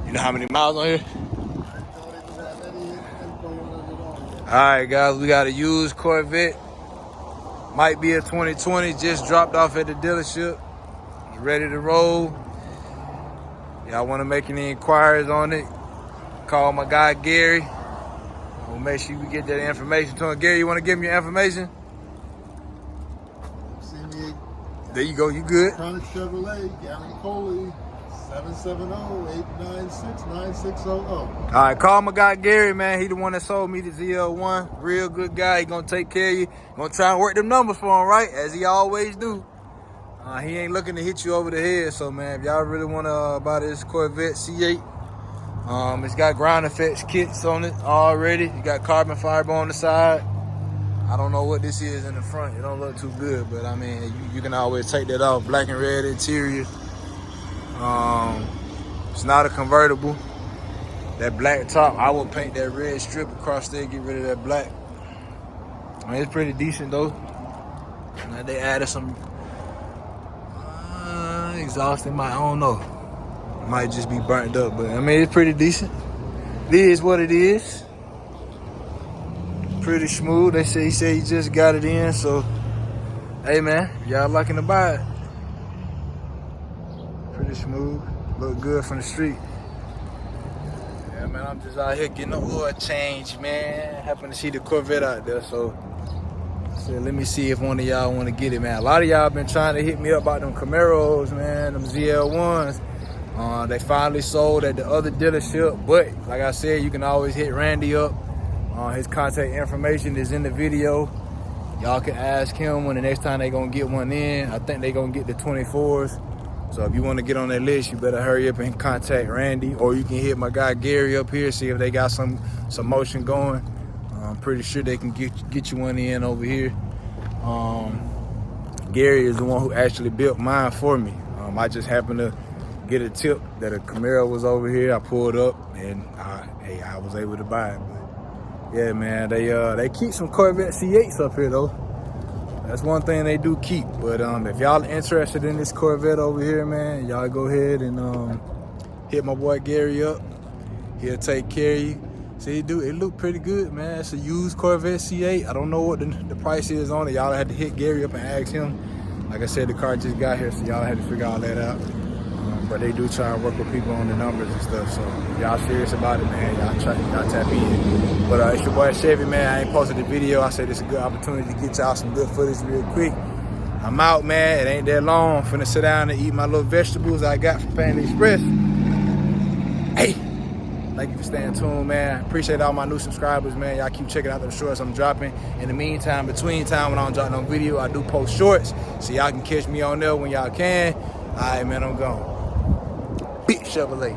You know how many miles on here? Alright guys, we got a used Corvette. Might be a 2020, just dropped off at the dealership. Ready to roll. Y'all wanna make any inquiries on it? Call my guy Gary. We'll make sure we get that information to him. Gary, you wanna give me your information? There you go, you good. Contact Chevy Gary Coley, 770-896-9600. All right, call my guy Gary, man. He the one that sold me the ZL1. Real good guy. He gonna take care of you. Gonna try and work them numbers for him, right? As he always do. He ain't looking to hit you over the head. So, man, if y'all really wanna buy this Corvette C8, it's got ground effects kits on it already. You got carbon fiber on the side. I don't know what this is in the front. It don't look too good, but I mean, you can always take that off. Black and red interior. It's not a convertible. That black top, I would paint that red strip across there, get rid of that black. I mean, it's pretty decent though. Now they added some exhaust in my, I don't know. It might just be burnt up, but I mean, it's pretty decent. It is what it is. Pretty smooth. He said he just got it in, so hey man, y'all liking to buy it. Pretty smooth, look good from the street. Yeah man, I'm just out here getting a oil change, man. Happen to see the Corvette out there, so let me see if one of y'all want to get it, man. A lot of y'all been trying to hit me up about them CAMAROs, man, them ZL1s. They finally sold at the other dealership, but like I said, you can always hit Randy up. His contact information is in the video. Y'all can ask him when the next time they gonna get one in. I think they gonna get the 24s. So if you wanna get on that list, you better hurry up and contact Randy, or you can hit my guy Gary up here, see if they got some motion going. I'm pretty sure they can get you one in over here. Gary is the one who actually built mine for me. I just happened to get a tip that a Camaro was over here. I pulled up and I was able to buy it. Yeah, man, they keep some Corvette C8s up here, though. That's one thing they do keep. But if y'all interested in this Corvette over here, man, y'all go ahead and hit my boy Gary up. He'll take care of you. See, it look pretty good, man. It's a used Corvette C8. I don't know what the price is on it. Y'all had to hit Gary up and ask him. Like I said, the car just got here, so y'all had to figure all that out. But they do try and work with people on the numbers and stuff. So if y'all serious about it, man, y'all tap in. But it's your boy Chevy, man. I ain't posted the video. I said it's a good opportunity to get y'all some good footage real quick. I'm out, man. It ain't that long. I'm finna sit down and eat my little vegetables I got from Panda Express. Hey, thank you for staying tuned, man. Appreciate all my new subscribers, man. Y'all keep checking out the shorts I'm dropping. In the meantime, between time when I don't drop no video, I do post shorts. So y'all can catch me on there when y'all can. All right, man, I'm gone. Big Chevrolet.